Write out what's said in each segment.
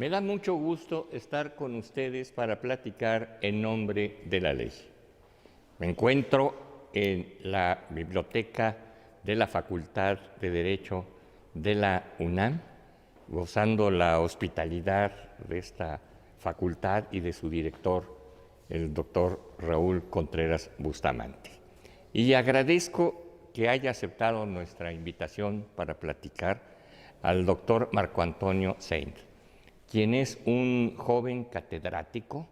Me da mucho gusto estar con ustedes para platicar en nombre de la ley. Me encuentro en la biblioteca de la Facultad de Derecho de la UNAM, gozando la hospitalidad de esta facultad y de su director, el doctor Raúl Contreras Bustamante. Y agradezco que haya aceptado nuestra invitación para platicar al doctor Marco Antonio Saint, quien es un joven catedrático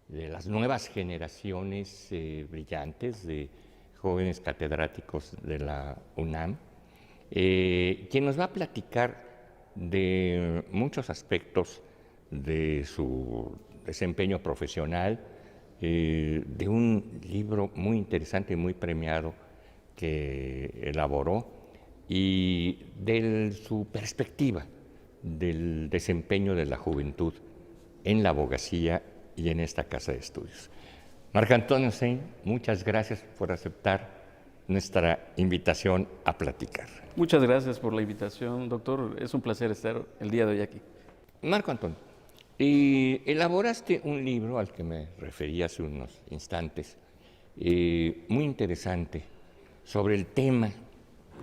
de las nuevas generaciones brillantes de jóvenes catedráticos de la UNAM, quien nos va a platicar de muchos aspectos de su desempeño profesional, de un libro muy interesante y muy premiado que elaboró y de su perspectiva del desempeño de la juventud en la abogacía y en esta casa de estudios. Marco Antonio Saint, muchas gracias por aceptar nuestra invitación a platicar. Muchas gracias por la invitación, doctor. Es un placer estar el día de hoy aquí. Marco Antonio, elaboraste un libro al que me referí hace unos instantes, muy interesante, sobre el tema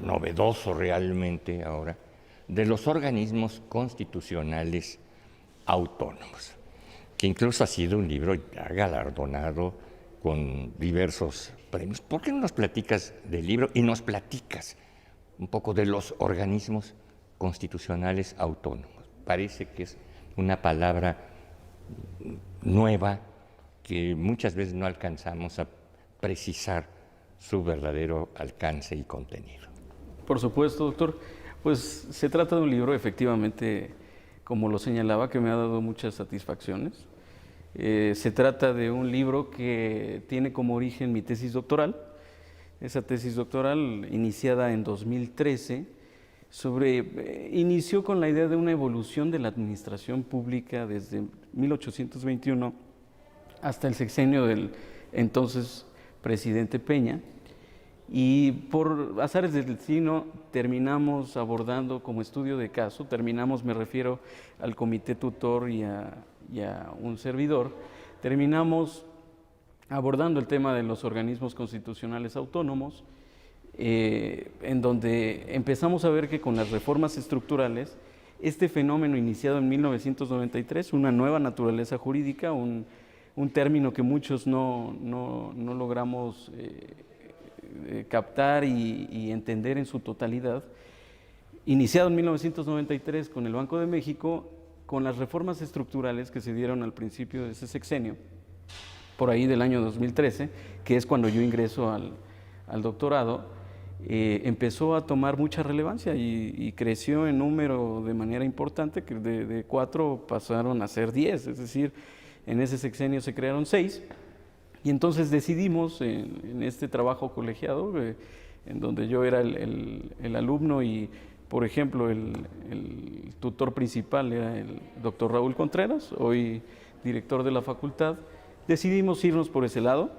novedoso realmente ahora de los organismos constitucionales autónomos, que incluso ha sido un libro ya galardonado con diversos premios. ¿Por qué no nos platicas del libro y nos platicas un poco de los organismos constitucionales autónomos? Parece que es una palabra nueva que muchas veces no alcanzamos a precisar su verdadero alcance y contenido. Por supuesto, doctor. Pues se trata de un libro, efectivamente, como lo señalaba, que me ha dado muchas satisfacciones. Se trata de un libro que tiene como origen mi tesis doctoral. Esa tesis doctoral, iniciada en 2013, inició con la idea de una evolución de la administración pública desde 1821 hasta el sexenio del entonces presidente Peña. Y por azares del destino terminamos abordando como estudio de caso, me refiero al comité tutor y a un servidor, terminamos abordando el tema de los organismos constitucionales autónomos, en donde empezamos a ver que con las reformas estructurales, este fenómeno iniciado en 1993, una nueva naturaleza jurídica, un término que muchos no logramos captar y entender en su totalidad, iniciado en 1993 con el Banco de México, con las reformas estructurales que se dieron al principio de ese sexenio, por ahí del año 2013, que es cuando yo ingreso al doctorado, empezó a tomar mucha relevancia y creció en número de manera importante, que de 4 pasaron a ser 10, es decir, en ese sexenio se crearon 6. Y entonces decidimos en este trabajo colegiado, en donde yo era el alumno y, por ejemplo, el tutor principal era el doctor Raúl Contreras, hoy director de la facultad, decidimos irnos por ese lado.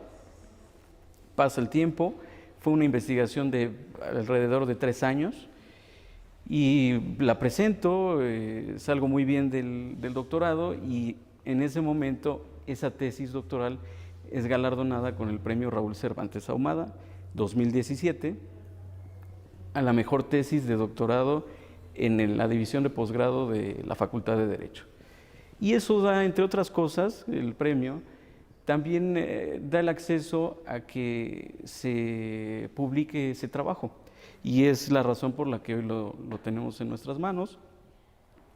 Pasa el tiempo, fue una investigación de alrededor de 3 años y la presento, salgo muy bien del doctorado y en ese momento esa tesis doctoral es galardonada con el premio Raúl Cervantes Ahumada 2017 a la mejor tesis de doctorado en la división de posgrado de la Facultad de Derecho. Y eso da, entre otras cosas, el premio, también da el acceso a que se publique ese trabajo. Y es la razón por la que hoy lo tenemos en nuestras manos.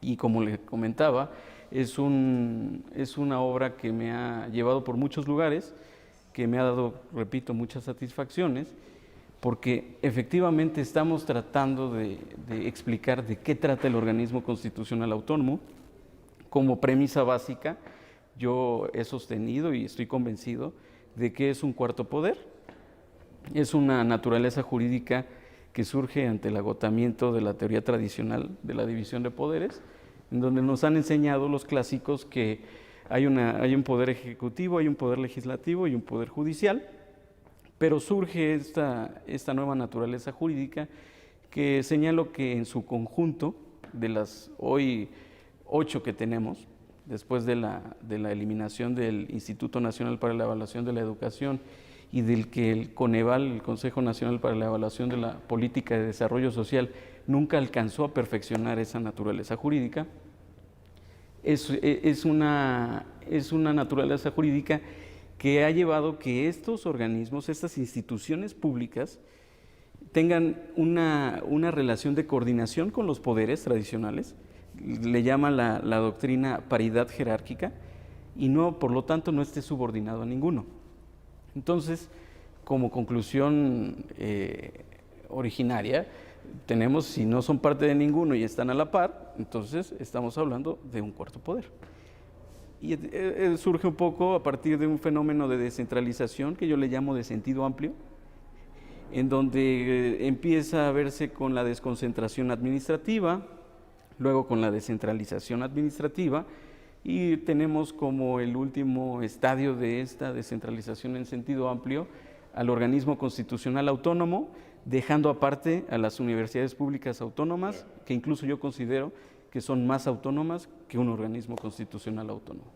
Y como le comentaba, es una obra que me ha llevado por muchos lugares, que me ha dado, repito, muchas satisfacciones, porque efectivamente estamos tratando de explicar de qué trata el organismo constitucional autónomo. Como premisa básica, yo he sostenido y estoy convencido de que es un cuarto poder. Es una naturaleza jurídica que surge ante el agotamiento de la teoría tradicional de la división de poderes, en donde nos han enseñado los clásicos que hay un poder ejecutivo, hay un poder legislativo y un poder judicial, pero surge esta nueva naturaleza jurídica que señalo que en su conjunto, de las hoy 8 que tenemos, después de la eliminación del Instituto Nacional para la Evaluación de la Educación y del que el Coneval, el Consejo Nacional para la Evaluación de la Política de Desarrollo Social, nunca alcanzó a perfeccionar esa naturaleza jurídica. Es una naturaleza jurídica que ha llevado que estos organismos, estas instituciones públicas, tengan una relación de coordinación con los poderes tradicionales, le llama la doctrina paridad jerárquica, y no, por lo tanto, no esté subordinado a ninguno. Entonces, como conclusión originaria, tenemos, si no son parte de ninguno y están a la par, entonces estamos hablando de un cuarto poder. Y surge un poco a partir de un fenómeno de descentralización que yo le llamo de sentido amplio, en donde empieza a verse con la desconcentración administrativa, luego con la descentralización administrativa, y tenemos como el último estadio de esta descentralización en sentido amplio al organismo constitucional autónomo, dejando aparte a las universidades públicas autónomas, que incluso yo considero que son más autónomas que un organismo constitucional autónomo.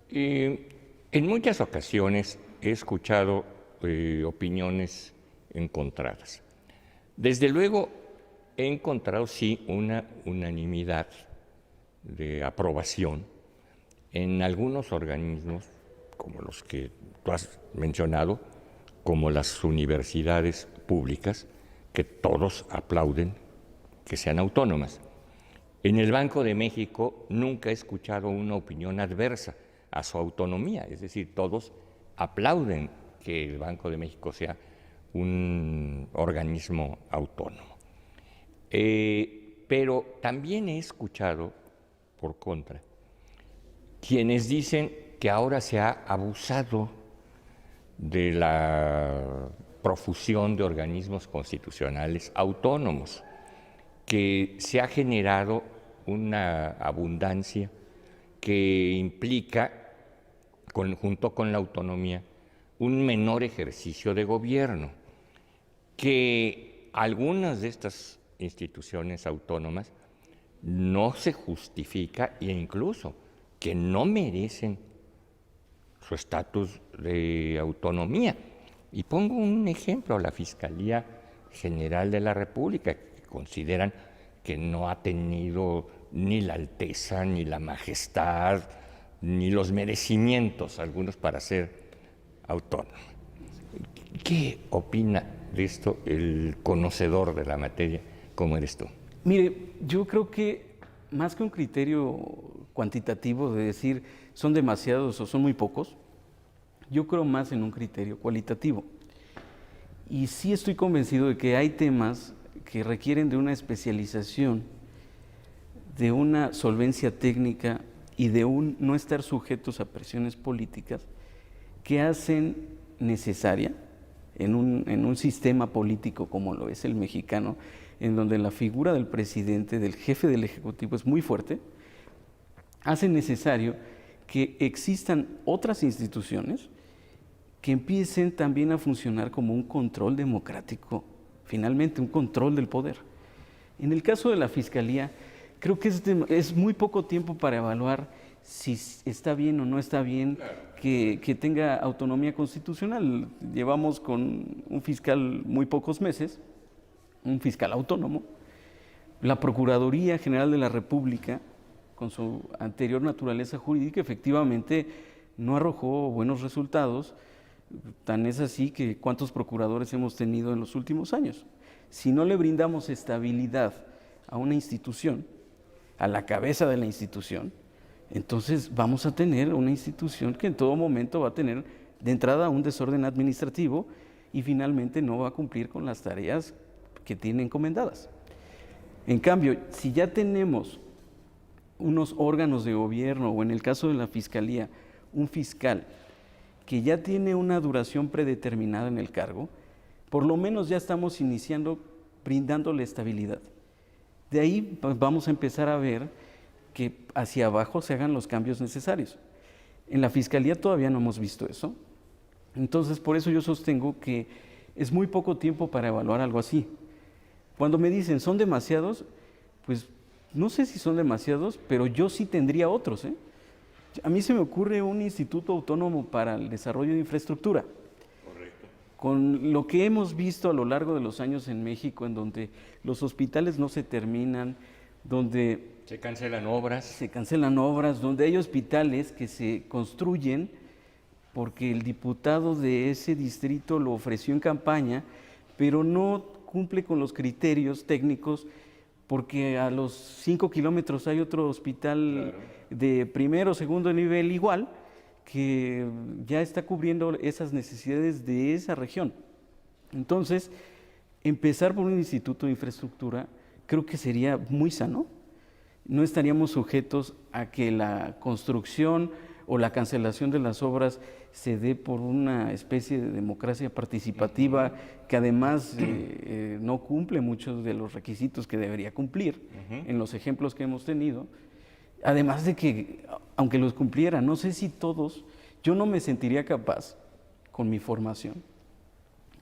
En muchas ocasiones he escuchado opiniones encontradas. Desde luego he encontrado sí una unanimidad de aprobación en algunos organismos, como los que tú has mencionado, como las universidades públicas, que todos aplauden que sean autónomas. En el Banco de México nunca he escuchado una opinión adversa a su autonomía, es decir, todos aplauden que el Banco de México sea un organismo autónomo. Pero también he escuchado, por contra, quienes dicen que ahora se ha abusado de la profusión de organismos constitucionales autónomos, que se ha generado una abundancia que implica, junto con la autonomía, un menor ejercicio de gobierno, que algunas de estas instituciones autónomas no se justifica e incluso que no merecen su estatus de autonomía. Y pongo un ejemplo, la Fiscalía General de la República, que consideran que no ha tenido ni la alteza, ni la majestad, ni los merecimientos algunos para ser autónoma. ¿Qué opina de esto el conocedor de la materia como eres tú? Mire, yo creo que más que un criterio cuantitativo de decir son demasiados o son muy pocos, yo creo más en un criterio cualitativo. Y sí estoy convencido de que hay temas que requieren de una especialización, de una solvencia técnica y de un no estar sujetos a presiones políticas que hacen necesaria en un sistema político como lo es el mexicano, en donde la figura del presidente, del jefe del Ejecutivo es muy fuerte, hace necesario que existan otras instituciones que empiecen también a funcionar como un control democrático, finalmente un control del poder. En el caso de la Fiscalía, creo que es muy poco tiempo para evaluar si está bien o no está bien que tenga autonomía constitucional. Llevamos con un fiscal muy pocos meses, un fiscal autónomo. La Procuraduría General de la República, con su anterior naturaleza jurídica, efectivamente no arrojó buenos resultados. Tan es así que cuántos procuradores hemos tenido en los últimos años. Si no le brindamos estabilidad a una institución, a la cabeza de la institución, entonces vamos a tener una institución que en todo momento va a tener de entrada un desorden administrativo y finalmente no va a cumplir con las tareas que tiene encomendadas. En cambio, si ya tenemos unos órganos de gobierno o en el caso de la Fiscalía, un fiscal que ya tiene una duración predeterminada en el cargo, por lo menos ya estamos iniciando brindándole estabilidad. De ahí vamos a empezar a ver que hacia abajo se hagan los cambios necesarios. En la Fiscalía todavía no hemos visto eso. Entonces, por eso yo sostengo que es muy poco tiempo para evaluar algo así. Cuando me dicen, ¿son demasiados? Pues No sé si son demasiados, pero yo sí tendría otros, ¿eh? A mí se me ocurre un instituto autónomo para el desarrollo de infraestructura. Correcto. Con lo que hemos visto a lo largo de los años en México, en donde los hospitales no se terminan, donde Se cancelan obras. se cancelan obras, donde hay hospitales que se construyen porque el diputado de ese distrito lo ofreció en campaña, pero no cumple con los criterios técnicos, porque a los 5 kilómetros hay otro hospital de primero o segundo nivel igual, que ya está cubriendo esas necesidades de esa región. Entonces, empezar por un instituto de infraestructura creo que sería muy sano. No estaríamos sujetos a que la construcción o la cancelación de las obras se dé por una especie de democracia participativa que además no cumple muchos de los requisitos que debería cumplir en los ejemplos que hemos tenido. Además de que, aunque los cumpliera, no sé si todos, yo no me sentiría capaz con mi formación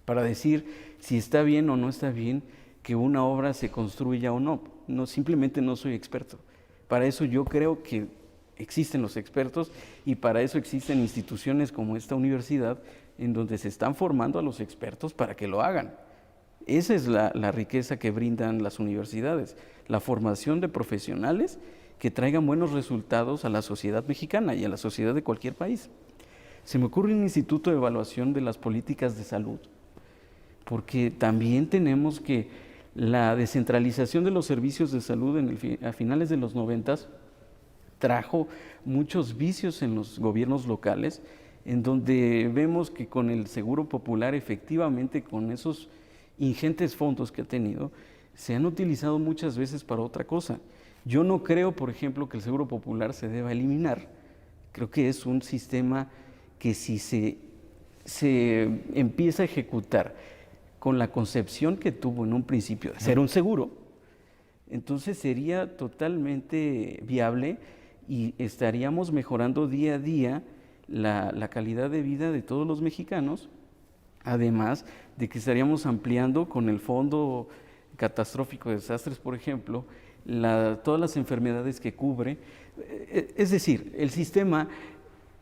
para decir si está bien o no está bien que una obra se construya o no. No, simplemente no soy experto. Para eso yo creo que existen los expertos y para eso existen instituciones como esta universidad en donde se están formando a los expertos para que lo hagan. Esa es la riqueza que brindan las universidades, la formación de profesionales que traigan buenos resultados a la sociedad mexicana y a la sociedad de cualquier país. Se me ocurre un instituto de evaluación de las políticas de salud, porque también tenemos que la descentralización de los servicios de salud a finales de los 90 trajo muchos vicios en los gobiernos locales, en donde vemos que con el Seguro Popular, efectivamente, con esos ingentes fondos que ha tenido, se han utilizado muchas veces para otra cosa. Yo no creo, por ejemplo, que el Seguro Popular se deba eliminar. Creo que es un sistema que si se empieza a ejecutar con la concepción que tuvo en un principio de ser un seguro, entonces sería totalmente viable y estaríamos mejorando día a día la calidad de vida de todos los mexicanos, además de que estaríamos ampliando con el Fondo Catastrófico de Desastres, por ejemplo, todas las enfermedades que cubre. Es decir, el sistema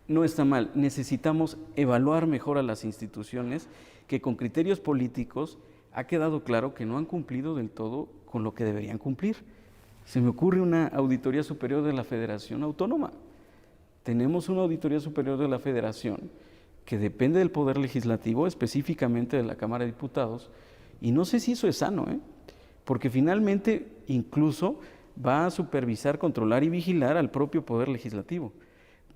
no está mal, necesitamos evaluar mejor a las instituciones que con criterios políticos ha quedado claro que no han cumplido del todo con lo que deberían cumplir. Se me ocurre una Auditoría Superior de la Federación Autónoma. Tenemos una Auditoría Superior de la Federación que depende del Poder Legislativo, específicamente de la Cámara de Diputados, y no sé si eso es sano, porque finalmente incluso va a supervisar, controlar y vigilar al propio Poder Legislativo.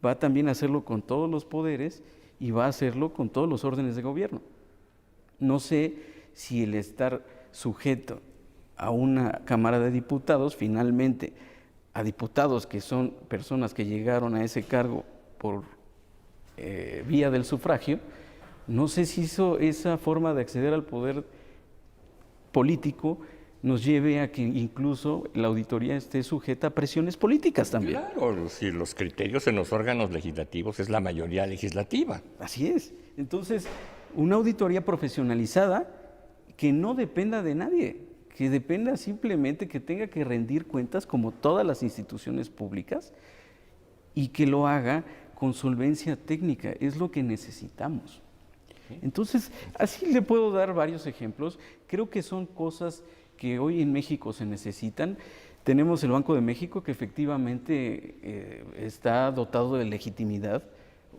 Va también a hacerlo con todos los poderes y va a hacerlo con todos los órdenes de gobierno. No sé si el estar sujeto a una Cámara de Diputados, finalmente a diputados que son personas que llegaron a ese cargo por vía del sufragio, no sé si esa forma de acceder al poder político nos lleve a que incluso la auditoría esté sujeta a presiones políticas también. Claro, si los criterios en los órganos legislativos es la mayoría legislativa. Así es. Entonces, una auditoría profesionalizada que no dependa de nadie, que dependa simplemente que tenga que rendir cuentas como todas las instituciones públicas y que lo haga con solvencia técnica, es lo que necesitamos. Entonces, así le puedo dar varios ejemplos. Creo que son cosas que hoy en México se necesitan. Tenemos el Banco de México que efectivamente está dotado de legitimidad.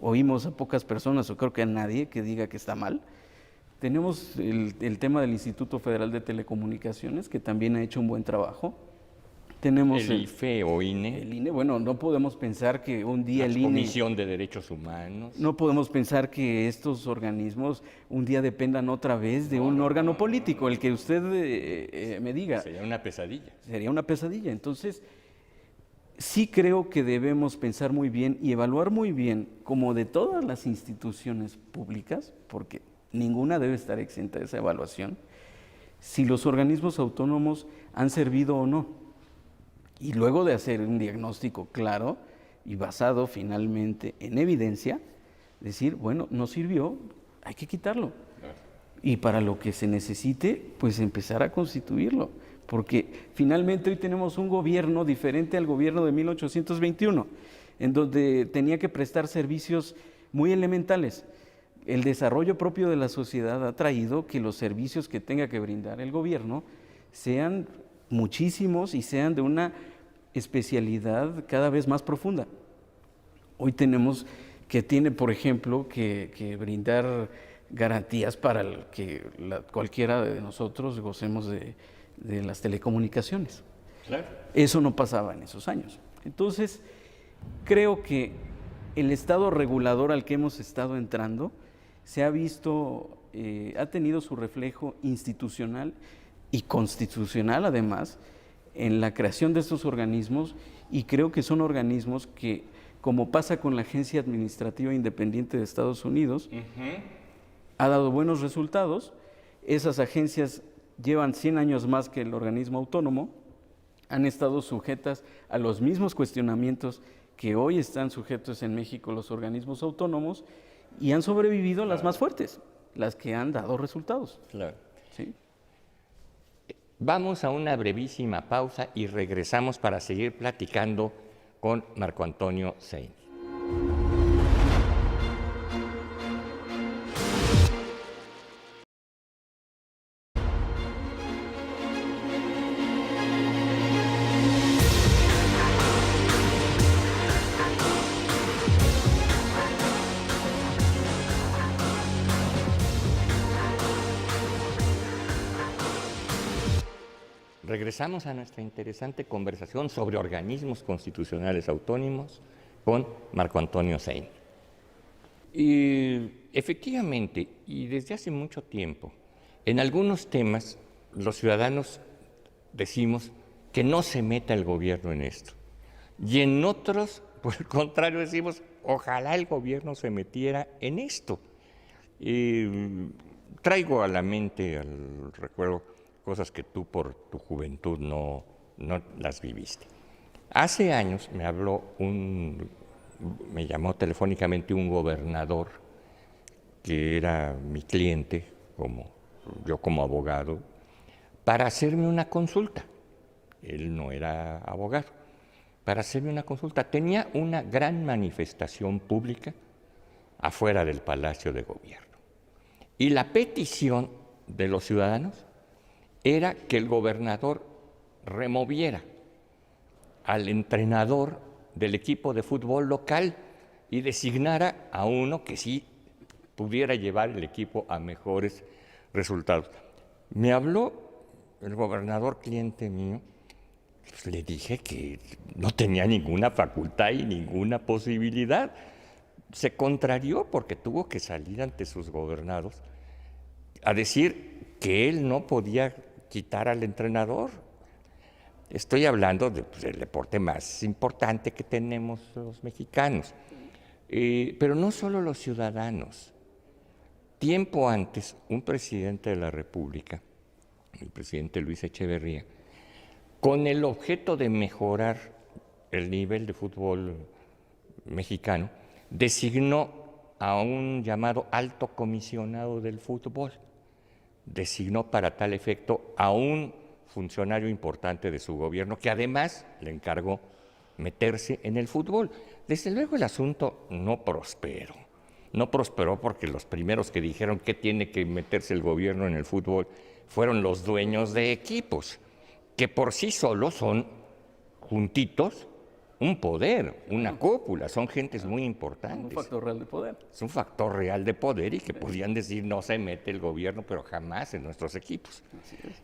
Oímos a pocas personas, o creo que a nadie, que diga que está mal. Tenemos el tema del Instituto Federal de Telecomunicaciones, que también ha hecho un buen trabajo. Tenemos el IFE o INE. El INE, bueno, no podemos pensar que un día el INE... Comisión de Derechos Humanos. No podemos pensar que estos organismos un día dependan otra vez de un órgano político, el que usted me diga. Sería una pesadilla. Sería una pesadilla. Entonces, sí creo que debemos pensar muy bien y evaluar muy bien, como de todas las instituciones públicas, porque ninguna debe estar exenta de esa evaluación, si los organismos autónomos han servido o no. Y luego de hacer un diagnóstico claro y basado finalmente en evidencia, decir, bueno, no sirvió, hay que quitarlo. y para lo que se necesite, pues empezar a constituirlo. Porque finalmente hoy tenemos un gobierno diferente al gobierno de 1821, en donde tenía que prestar servicios muy elementales. El desarrollo propio de la sociedad ha traído que los servicios que tenga que brindar el gobierno sean muchísimos y sean de una especialidad cada vez más profunda. Hoy tenemos que tiene, por ejemplo, que brindar garantías para que cualquiera de nosotros gocemos de las telecomunicaciones. Claro. Eso no pasaba en esos años. Entonces, creo que el estado regulador al que hemos estado entrando se ha visto, ha tenido su reflejo institucional y constitucional además en la creación de estos organismos, y creo que son organismos que, como pasa con la Agencia Administrativa Independiente de Estados Unidos, ha dado buenos resultados. Esas agencias llevan 100 años más que el organismo autónomo, han estado sujetas a los mismos cuestionamientos que hoy están sujetos en México los organismos autónomos, y han sobrevivido las más fuertes, las que han dado resultados. Claro. ¿Sí? Vamos a una brevísima pausa y regresamos para seguir platicando con Marco Antonio Seyn. Regresamos a nuestra interesante conversación sobre organismos constitucionales autónomos con Marco Antonio Seyn. Efectivamente, y desde hace mucho tiempo, en algunos temas los ciudadanos decimos que no se meta el gobierno en esto. Y en otros, por el contrario, decimos, ojalá el gobierno se metiera en esto. Traigo a la mente, al recuerdo, cosas que tú por tu juventud no las viviste. Hace años me llamó telefónicamente un gobernador que era mi cliente, yo como abogado, para hacerme una consulta. Él no era abogado. Para hacerme una consulta. Tenía una gran manifestación pública afuera del Palacio de Gobierno. Y la petición de los ciudadanos era que el gobernador removiera al entrenador del equipo de fútbol local y designara a uno que sí pudiera llevar el equipo a mejores resultados. Me habló el gobernador, cliente mío, pues le dije que no tenía ninguna facultad y ninguna posibilidad. Se contrarió porque tuvo que salir ante sus gobernados a decir que él no podía quitar al entrenador. Estoy hablando del deporte más importante que tenemos los mexicanos. Pero no solo los ciudadanos. Tiempo antes, un presidente de la República, el presidente Luis Echeverría, con el objeto de mejorar el nivel de fútbol mexicano, designó a un llamado alto comisionado del fútbol. Designó para tal efecto a un funcionario importante de su gobierno, que además le encargó meterse en el fútbol. Desde luego el asunto no prosperó. No prosperó porque los primeros que dijeron que tiene que meterse el gobierno en el fútbol fueron los dueños de equipos, que por sí solos son juntitos un poder, una cúpula, son gentes muy importantes. Un factor real de poder. Es un factor real de poder y que podían decir no se mete el gobierno, pero jamás en nuestros equipos.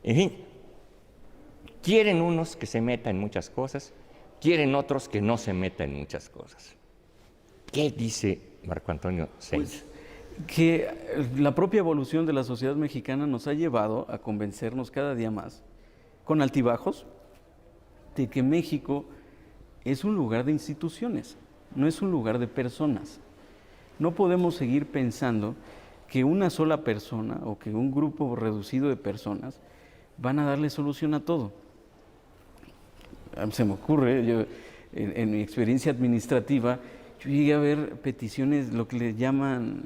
En fin, quieren unos que se meta en muchas cosas, quieren otros que no se meta en muchas cosas. ¿Qué dice Marco Antonio Seyn? Pues, que la propia evolución de la sociedad mexicana nos ha llevado a convencernos cada día más, con altibajos, de que México es un lugar de instituciones, no es un lugar de personas. No podemos seguir pensando que una sola persona o que un grupo reducido de personas van a darle solución a todo. Se me ocurre, en mi experiencia administrativa, yo llegué a ver peticiones, lo que le llaman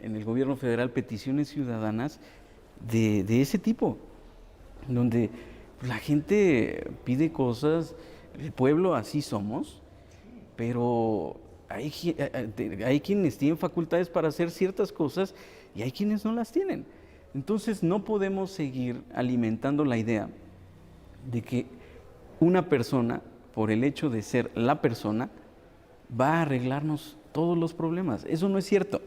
en el gobierno federal peticiones ciudadanas de ese tipo, donde la gente pide cosas, el pueblo así somos, pero hay quienes tienen facultades para hacer ciertas cosas y hay quienes no las tienen. Entonces no podemos seguir alimentando la idea de que una persona, por el hecho de ser la persona, va a arreglarnos todos los problemas. Eso no es cierto.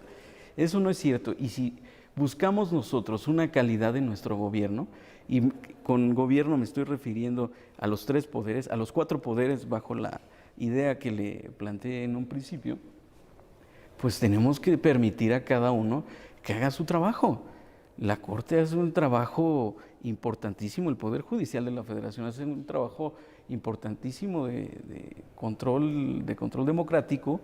Eso no es cierto. Y si buscamos nosotros una calidad en nuestro gobierno, y con gobierno me estoy refiriendo a los 3 poderes, a los 4 poderes bajo la idea que le planteé en un principio, pues tenemos que permitir a cada uno que haga su trabajo. La Corte hace un trabajo importantísimo, el Poder Judicial de la Federación hace un trabajo importantísimo de control democrático.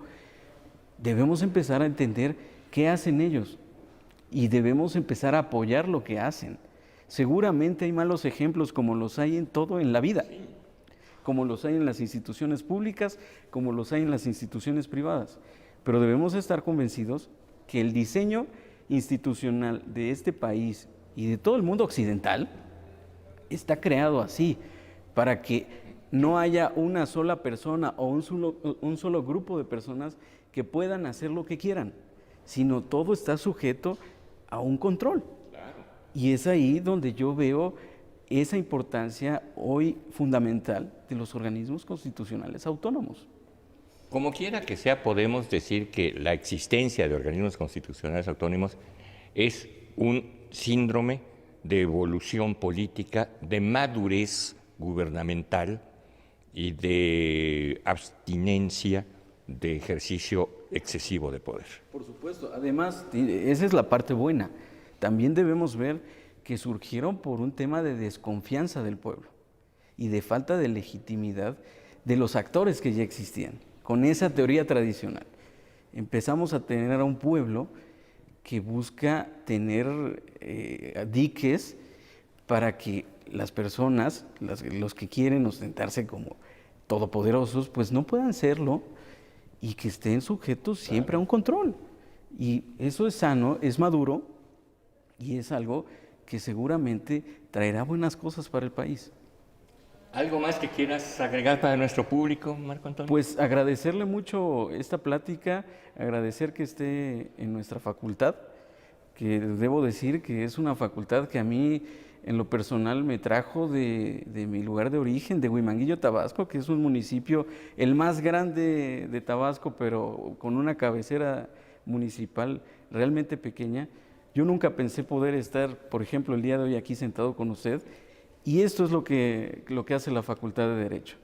Debemos empezar a entender qué hacen ellos y debemos empezar a apoyar lo que hacen. Seguramente hay malos ejemplos como los hay en todo en la vida, como los hay en las instituciones públicas, como los hay en las instituciones privadas, pero debemos estar convencidos que el diseño institucional de este país y de todo el mundo occidental está creado así, para que no haya una sola persona o un solo grupo de personas que puedan hacer lo que quieran, sino todo está sujeto a un control. Y es ahí donde yo veo esa importancia hoy fundamental de los organismos constitucionales autónomos. Como quiera que sea, podemos decir que la existencia de organismos constitucionales autónomos es un síndrome de evolución política, de madurez gubernamental y de abstinencia de ejercicio excesivo de poder. Por supuesto, además, esa es la parte buena. También debemos ver que surgieron por un tema de desconfianza del pueblo y de falta de legitimidad de los actores que ya existían. Con esa teoría tradicional, empezamos a tener a un pueblo que busca tener diques para que las personas, los que quieren ostentarse como todopoderosos, pues no puedan serlo y que estén sujetos siempre a un control. Y eso es sano, es maduro y es algo que seguramente traerá buenas cosas para el país. ¿Algo más que quieras agregar para nuestro público, Marco Antonio? Pues agradecerle mucho esta plática, agradecer que esté en nuestra facultad, que debo decir que es una facultad que a mí en lo personal me trajo de mi lugar de origen, de Huimanguillo, Tabasco, que es un municipio el más grande de Tabasco, pero con una cabecera municipal realmente pequeña. Yo nunca pensé poder estar, por ejemplo, el día de hoy aquí sentado con usted, y esto es lo que hace la Facultad de Derecho.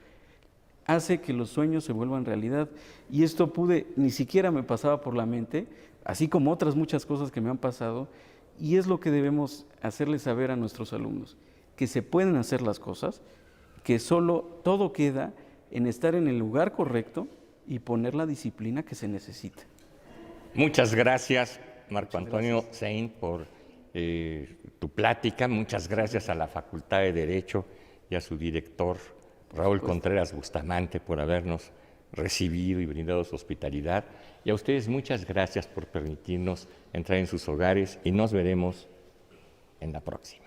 Hace que los sueños se vuelvan realidad, y esto ni siquiera me pasaba por la mente, así como otras muchas cosas que me han pasado, y es lo que debemos hacerles saber a nuestros alumnos, que se pueden hacer las cosas, que todo queda en estar en el lugar correcto y poner la disciplina que se necesita. Muchas gracias, Marco Antonio Sein, por tu plática. Muchas gracias a la Facultad de Derecho y a su director, Raúl Contreras Bustamante, por habernos recibido y brindado su hospitalidad. Y a ustedes muchas gracias por permitirnos entrar en sus hogares y nos veremos en la próxima.